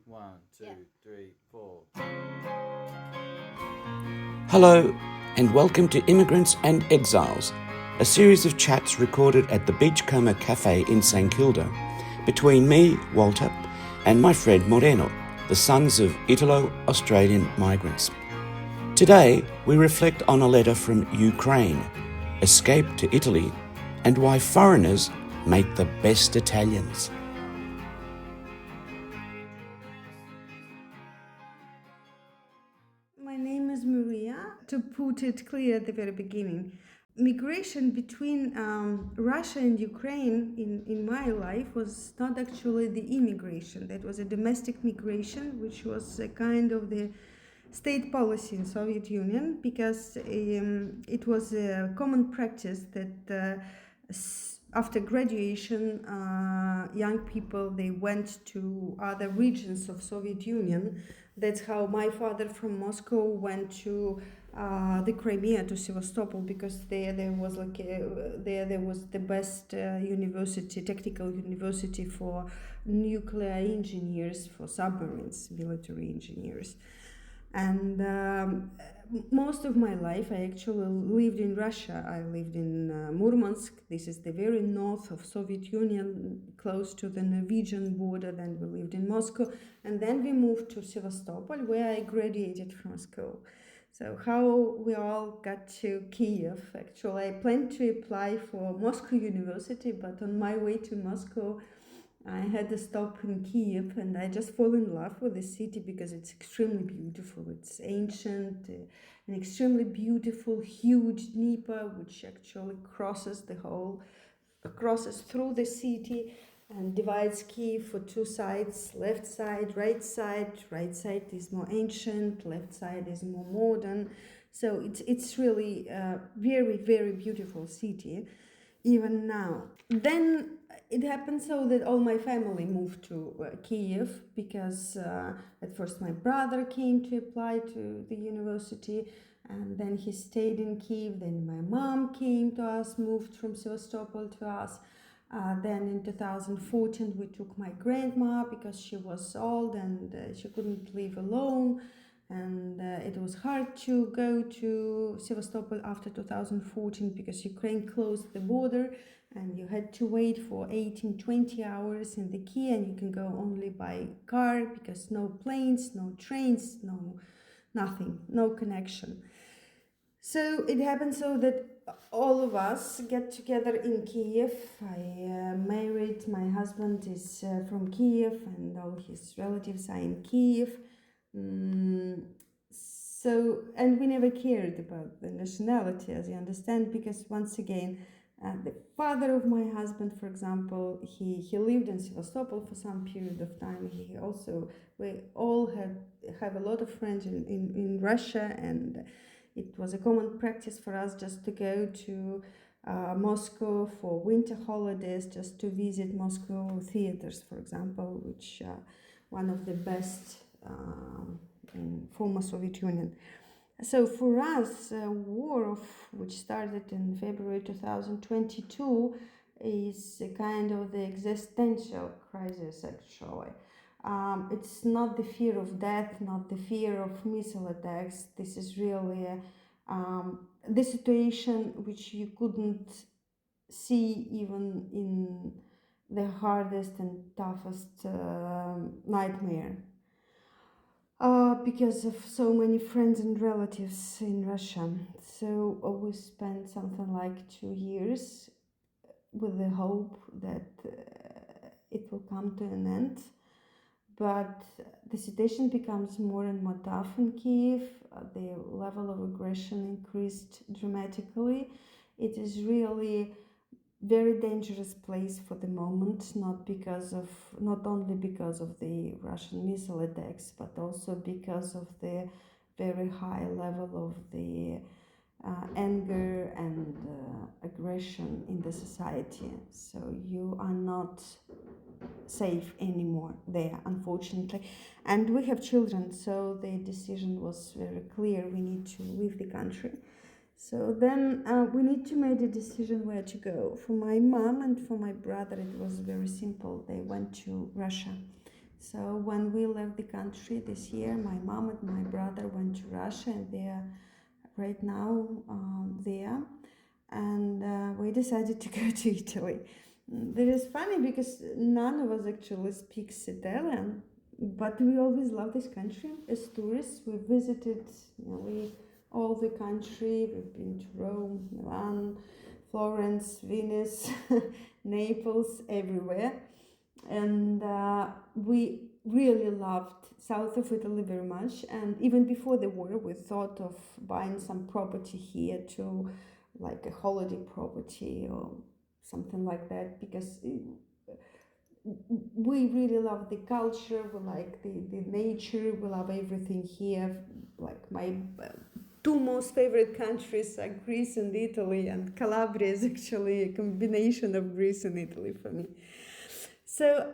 One, two, Yeah. 3, 4. Hello, and welcome to Immigrants and Exiles, a series of chats recorded at the Beachcomber Café in St Kilda between me, Walter, and my friend Moreno, the sons of Italo-Australian migrants. Today, we reflect on a letter from Ukraine, escape to Italy, and why foreigners make the best Italians. My name is Maria. To put it clear at the very beginning, migration between Russia and Ukraine in my life was not actually the immigration. That was a domestic migration, which was a kind of the state policy in Soviet Union, because it was a common practice that after graduation, young people, they went to other regions of Soviet Union. That's how my father from Moscow went to the Crimea, to Sevastopol, because there was there was the best university, technical university for nuclear engineers, for submarines, military engineers. And most of my life I actually lived in Russia. I lived in Murmansk. This is the very north of Soviet Union, close to the Norwegian border. Then we lived in Moscow, and then we moved to Sevastopol, where I graduated from school. So how we all got to Kiev. Actually, I planned to apply for Moscow University, but on my way to Moscow I had a stop in Kiev, and I just fall in love with the city because it's extremely beautiful. It's ancient, an extremely beautiful, huge Dnieper, which actually crosses through the city and divides Kiev for two sides: left side, right side. Right side is more ancient, left side is more modern. So it's really a very, very beautiful city even now. Then it happened so that all my family moved to Kiev, because at first my brother came to apply to the university, and then he stayed in Kiev. Then my mom came to us, moved from Sevastopol to us. Then in 2014 we took my grandma because she was old and she couldn't live alone, and it was hard to go to Sevastopol after 2014 because Ukraine closed the border and you had to wait for 18-20 hours in the queue, and you can go only by car because no planes, no trains, no nothing, no connection. So it happened so that all of us get together in Kiev. I married, my husband is from Kiev, and all his relatives are in Kiev. And we never cared about the nationality, as you understand, because once again, the father of my husband, for example, he lived in Sevastopol for some period of time. We all have a lot of friends in Russia, and it was a common practice for us just to go to Moscow for winter holidays, just to visit Moscow theaters, for example, which are one of the best in former Soviet Union. So for us, which started in February 2022, is a kind of the existential crisis, actually. It's not the fear of death, not the fear of missile attacks. This is really the situation which you couldn't see even in the hardest and toughest nightmare. Because of so many friends and relatives in Russia. So we spent something like 2 years with the hope that it will come to an end. But the situation becomes more and more tough in Kiev. The level of aggression increased dramatically. It is really very dangerous place for the moment, not only because of the Russian missile attacks, but also because of the very high level of the anger and aggression in the society. So you are not safe anymore there, unfortunately. And we have children, so the decision was very clear: we need to leave the country. So then we need to make a decision where to go. For my mom and for my brother, it was very simple. They went to Russia So when we left the country this year, my mom and my brother went to Russia, and they're right now there. And we decided to go to Italy. That is funny because none of us actually speaks Italian, but we always love this country. As tourists, we visited nearly all the country. We've been to Rome, Milan, Florence, Venice, Naples, everywhere. And we really loved south of Italy very much. And even before the war, we thought of buying some property here to, like a holiday property or something like that, because we really love the culture, we like the nature, we love everything here. Like my two most favorite countries are Greece and Italy, and Calabria is actually a combination of Greece and Italy for me. So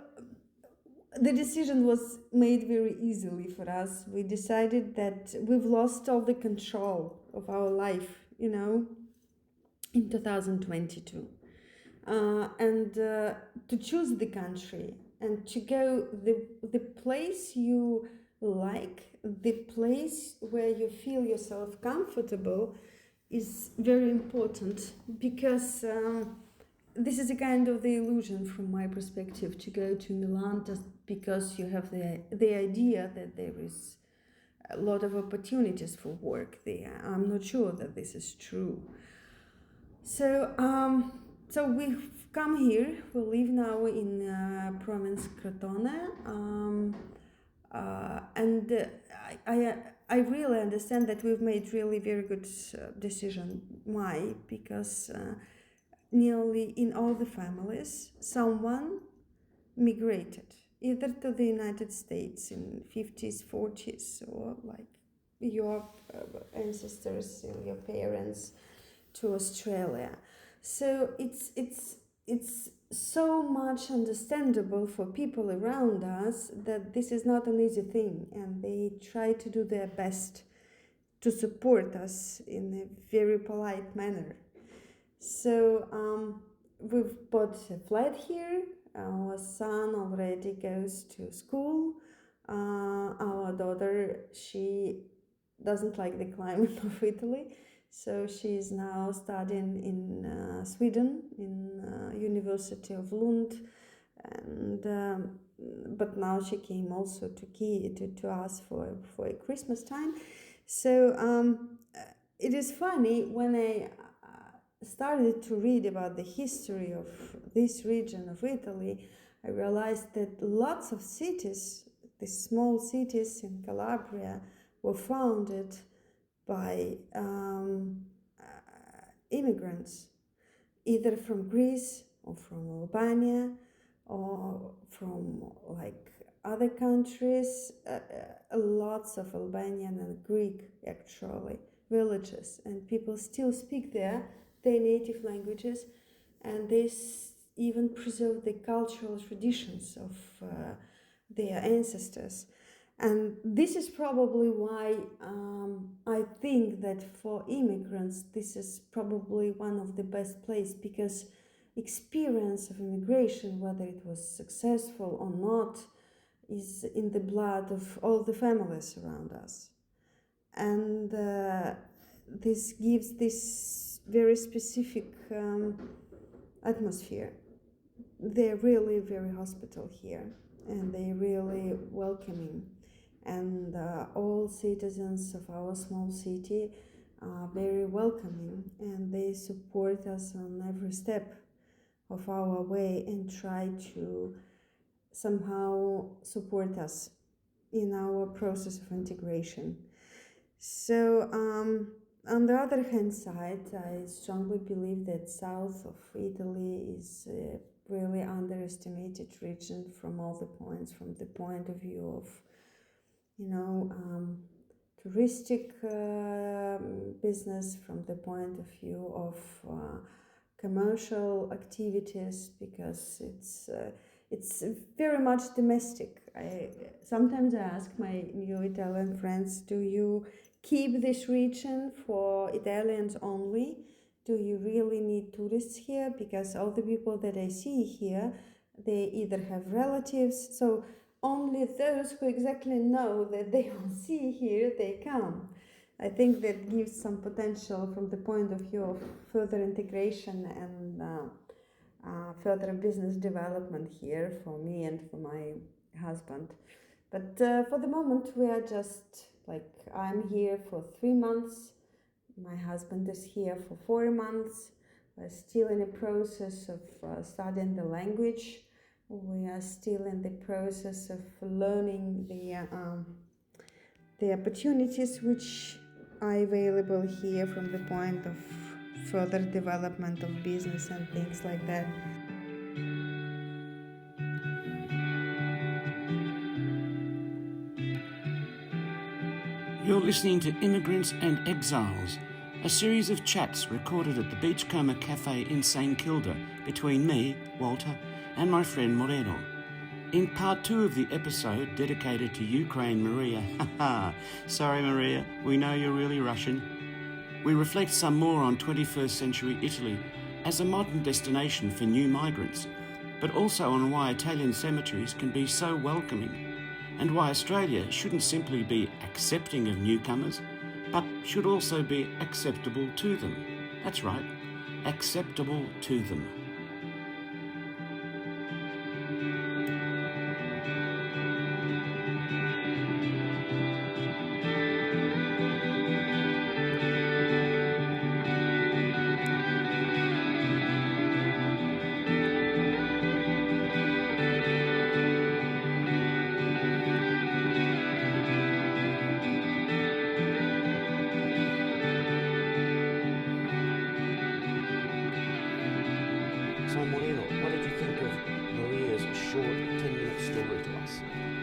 the decision was made very easily for us. We decided that we've lost all the control of our life, in 2022. And to choose the country and to go the place you like, the place where you feel yourself comfortable is very important, because this is a kind of the illusion from my perspective to go to Milan just because you have the idea that there is a lot of opportunities for work there. I'm not sure that this is true. So we've come here. We live now in province Crotone, and I really understand that we've made really very good decision. Why? Because nearly in all the families, someone migrated either to the United States in 50s, 40s, or like your ancestors, your parents, to Australia. So it's so much understandable for people around us that this is not an easy thing, and they try to do their best to support us in a very polite manner. So we've bought a flat here. Our son already goes to school. Our daughter, she doesn't like the climate of Italy, so she is now studying in Sweden, in University of Lund, and but now she came also to us for a Christmas time. So it is funny when I started to read about the history of this region of Italy. I realized that lots of cities, the small cities in Calabria, were founded by immigrants, either from Greece or from Albania or from like other countries. Lots of Albanian and Greek actually villages, and people still speak their native languages, and they even preserve the cultural traditions of their ancestors. And this is probably why I think that for immigrants, this is probably one of the best places, because experience of immigration, whether it was successful or not, is in the blood of all the families around us. And this gives this very specific atmosphere. They're really very hospitable here, and they're really welcoming. And all citizens of our small city are very welcoming, and they support us on every step of our way and try to somehow support us in our process of integration. So on the other hand side, I strongly believe that south of Italy is a really underestimated region from all the points, from the point of view of touristic business, from the point of view of commercial activities, because it's very much domestic. Sometimes I ask my new Italian friends, do you keep this region for Italians only? Do you really need tourists here? Because all the people that I see here, they either have relatives. So only those who exactly know that they will see here, they come. I think that gives some potential from the point of view of further integration and further business development here for me and for my husband. But for the moment, we are just like, I'm here for 3 months. My husband is here for 4 months. We're still in the process of studying the language. We are still in the process of learning the opportunities which are available here from the point of further development of business and things like that. You're listening to Immigrants and Exiles, a series of chats recorded at the Beachcomber Café in St Kilda between me, Walter, and my friend Moreno. In part 2 of the episode dedicated to Ukraine, Maria, sorry Maria, we know you're really Russian, we reflect some more on 21st century Italy as a modern destination for new migrants, but also on why Italian cemeteries can be so welcoming, and why Australia shouldn't simply be accepting of newcomers, but should also be acceptable to them. That's right, acceptable to them. So Moreno, what did you think of Maria's short 10-minute story to us?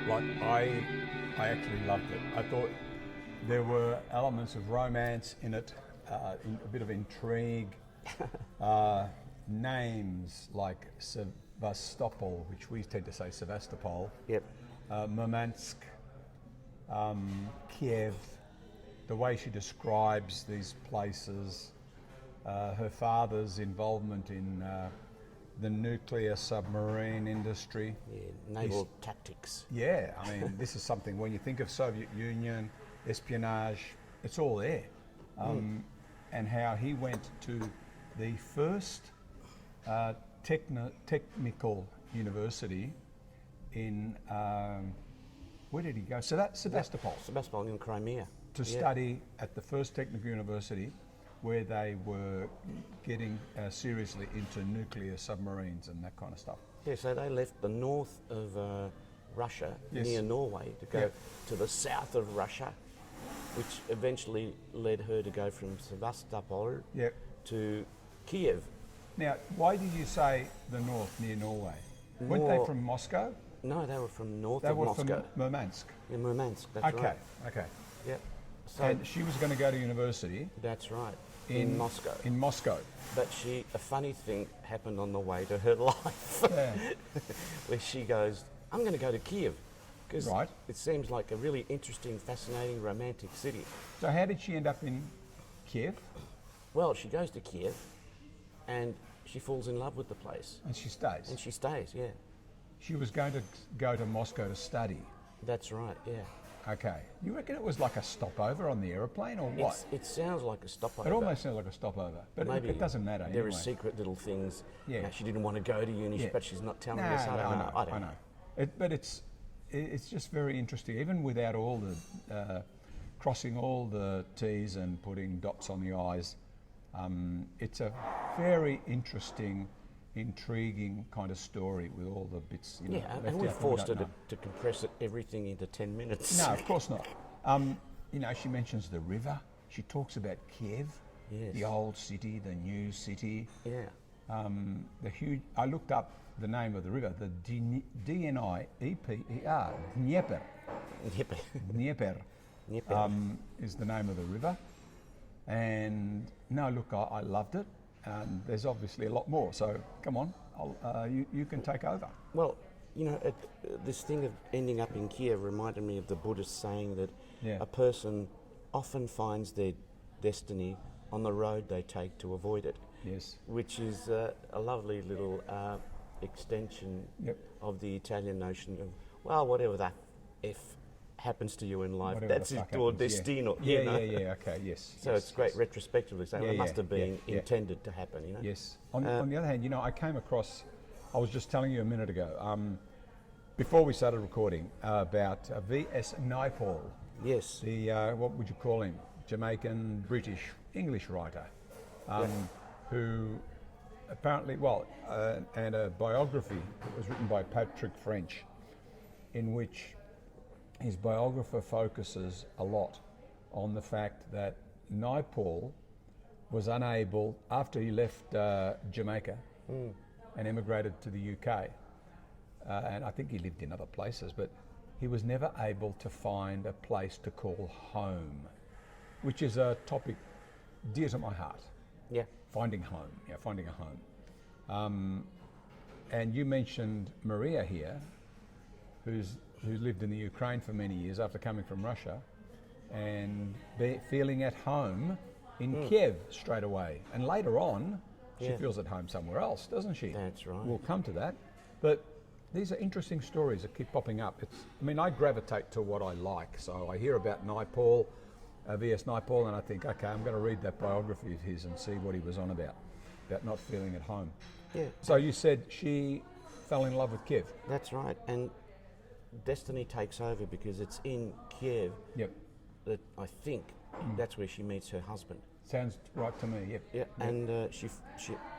Like I actually loved it. I thought there were elements of romance in it, a bit of intrigue, names like Sevastopol, which we tend to say Sevastopol, Yep. Murmansk, Kiev, the way she describes these places, her father's involvement in the nuclear submarine industry. Yeah, naval tactics. Yeah, I mean, this is something, when you think of Soviet Union, espionage, it's all there. And how he went to the first technical university in, where did he go? So that's Sevastopol. Sebastopol in Crimea. To study at the first technical university where they were getting seriously into nuclear submarines and that kind of stuff. Yeah, so they left the north of Russia, Yes. near Norway, to go to the south of Russia, which eventually led her to go from Sevastopol Yep. to Kiev. Now, why did you say the north, near Norway? Weren't they from Moscow? No, they were from north They of were Moscow. from Murmansk. In Murmansk, that's Okay, right. okay. Yeah. So And she was going to go to university that's right. In Moscow. In Moscow. But a funny thing happened on the way to her life, Yeah. where she goes, I'm going to go to Kiev, because Right. it seems like a really interesting, fascinating, romantic city. So how did she end up in Kiev? Well, she goes to Kiev, and she falls in love with the place, And she stays. and she stays, yeah. She was going to go to Moscow to study. That's right, yeah. Okay. You reckon it was like a stopover on the aeroplane or what? It sounds like a stopover. It almost sounds like a stopover, but Maybe it doesn't matter There anyway. are secret little things. Yeah. She didn't want to go to uni, Yeah. but she's not telling No, us. I don't know. I don't know. But it's just very interesting, even without all the crossing all the T's and putting dots on the I's. It's a very interesting, intriguing kind of story with all the bits. You know, Yeah, left and we out that forced her don't to compress everything into 10 minutes. know. No, of course not. You know, she mentions the river. She talks about Kiev, Yes. the old city, the new city. Yeah. The huge. I looked up the name of the river, the D-N-I-E-P-E-R, Dnieper. Yep. Dnieper Yep. is the name of the river. And no, look, I loved it. There's obviously a lot more. So come on, you can take over. Well, you know, this thing of ending up in Kiev reminded me of the Buddhist saying that Yeah. a person often finds their destiny on the road they take to avoid it, Yes. which is a lovely little extension Yep. of the Italian notion of well, whatever that F happens to you in life, Whatever that's the it, fuck or happens, destino. Yeah, you know? yeah, okay, yes. So yes, it's great yes. retrospectively saying Yeah, it must have been yeah. intended to happen, you know? Yes. On the other hand, I came across, I was just telling you a minute ago, before we started recording, about V.S. Naipaul, Yes. the, what would you call him, Jamaican, British, English writer, who apparently, and a biography that was written by Patrick French, in which his biographer focuses a lot on the fact that Naipaul was unable, after he left Jamaica and emigrated to the UK, and I think he lived in other places, but he was never able to find a place to call home, which is a topic dear to my heart. Yeah. Finding home, finding a home. And you mentioned Maria here, who lived in the Ukraine for many years after coming from Russia, and feeling at home in Kiev straight away. And later on, she feels at home somewhere else, doesn't she? That's right. We'll come to that. But these are interesting stories that keep popping up. I gravitate to what I like. So I hear about Naipaul, V.S. Naipaul, and I think, okay, I'm going to read that biography of his and see what he was on about not feeling at home. Yeah. So you said she fell in love with Kiev. That's right. And destiny takes over because it's in Kiev Yep. that I think that's where she meets her husband. Sounds right to me. Yep. Yeah. And she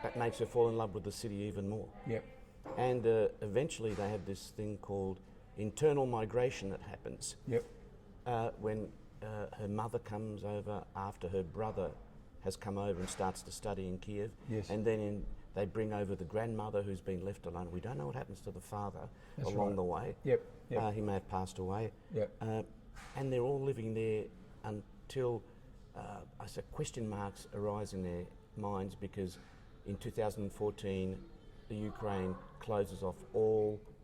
that makes her fall in love with the city even more. Yep. And eventually they have this thing called internal migration that happens. Yep. When her mother comes over after her brother has come over and starts to study in Kiev. Yes. And then they bring over the grandmother who's been left alone. We don't know what happens to the father That's along right. the way. Yep. Yep. He may have passed away. Yep. And they're all living there until question marks arise in their minds because in 2014 the Ukraine closes off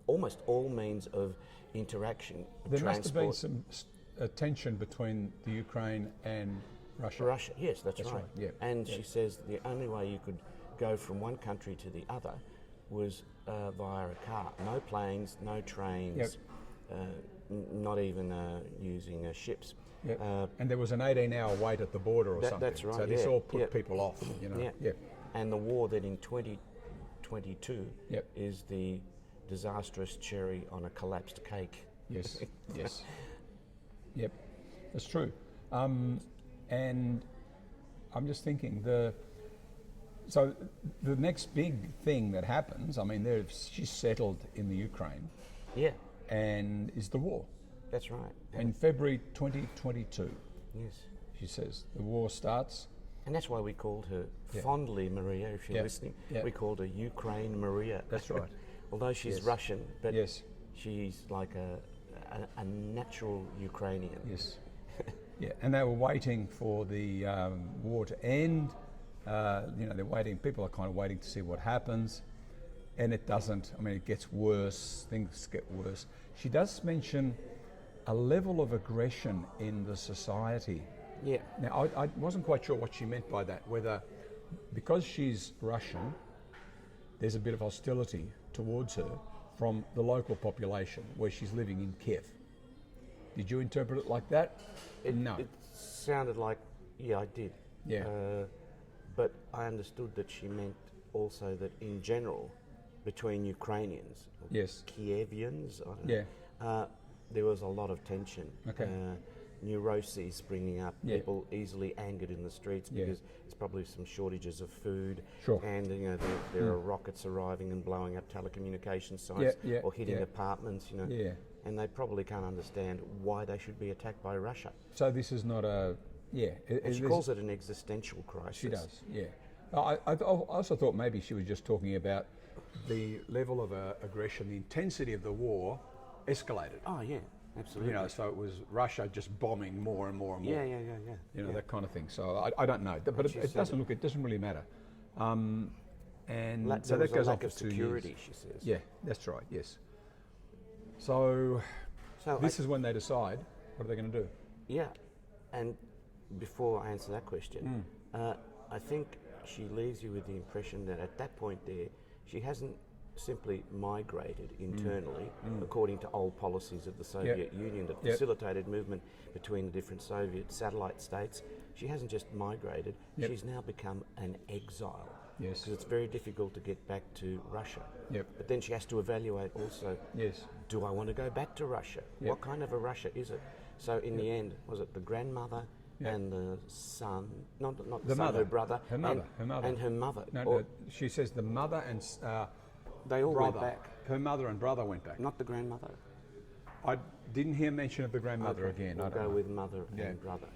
almost all means of interaction. There must have been transport. some tension between the Ukraine and Russia. Russia, yes, that's right. Yeah. And she says the only way you could go from one country to the other was via a car. No planes, no trains, not even using ships. Yep. And there was an 18-hour wait at the border or something. That's right. So this all put people off, Yeah. Yep. And the war then in 2022 is the disastrous cherry on a collapsed cake. Yes. Yes. Yep. That's true. And I'm just thinking so the next big thing that happens, she's settled in the Ukraine. Yeah. And is the war. That's right. In February 2022. Yes. She says the war starts. And that's why we called her fondly Maria, if you're listening. Yeah. We called her Ukraine Maria. That's right. Although she's Russian, but she's like a natural Ukrainian. Yes. Yeah, and they were waiting for the war to end. They're waiting. People are kind of waiting to see what happens, and it doesn't. It gets worse. Things get worse. She does mention a level of aggression in the society. Yeah. Now, I wasn't quite sure what she meant by that. Whether because she's Russian, there's a bit of hostility towards her from the local population where she's living in Kiev. Did you interpret it like that? No. It sounded like, I did. Yeah. But I understood that she meant also that in general, between Ukrainians, Kievians, I don't know, there was a lot of tension. Okay. Neuroses springing up, people easily angered in the streets because there's probably some shortages of food. Sure. And there are rockets arriving and blowing up telecommunication sites or hitting apartments, Yeah. And they probably can't understand why they should be attacked by Russia. So this is not a She calls it an existential crisis. She does. Yeah. I also thought maybe she was just talking about the level of aggression, the intensity of the war escalated. Oh yeah, absolutely. So it was Russia just bombing more and more and more. Yeah. That kind of thing. So I don't know, but it doesn't really matter. And so that goes on for 2 years. Security, she says. Yeah, that's right. Yes. So this is when they decide what are they going to do. Yeah, and before I answer that question, I think she leaves you with the impression that at that point there, she hasn't simply migrated internally according to old policies of the Soviet Union that facilitated movement between the different Soviet satellite states. She hasn't just migrated, she's now become an exile. Yes. Because it's very difficult to get back to Russia. Yep. But then she has to evaluate also, do I want to go back to Russia? What kind of a Russia is it? So in the end, was it the grandmother and the son, not the son, mother, her brother, her mother, and her mother? No, she says the mother and they all brother. went back. Her mother and brother went back. Not the grandmother. I didn't hear mention of the grandmother again. We'll I don't go know. with mother and brother.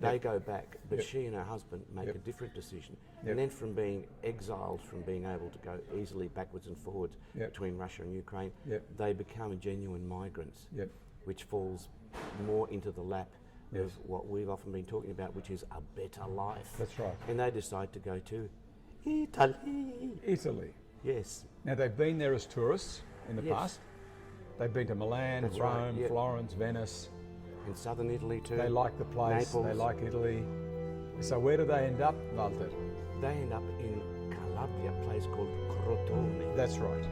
They go back, but she and her husband make a different decision. And then from being exiled, from being able to go easily backwards and forwards between Russia and Ukraine, they become genuine migrants, which falls more into the lap of what we've often been talking about, which is a better life. That's right. And they decide to go to Italy. Italy. Yes. Now, they've been there as tourists in the past. They've been to Milan, That's Rome, right, Florence, Venice. In southern Italy too. They like the place, Naples. they like Italy. So where do they end up, Walter? They end up in Calabria, a place called Crotone. That's right.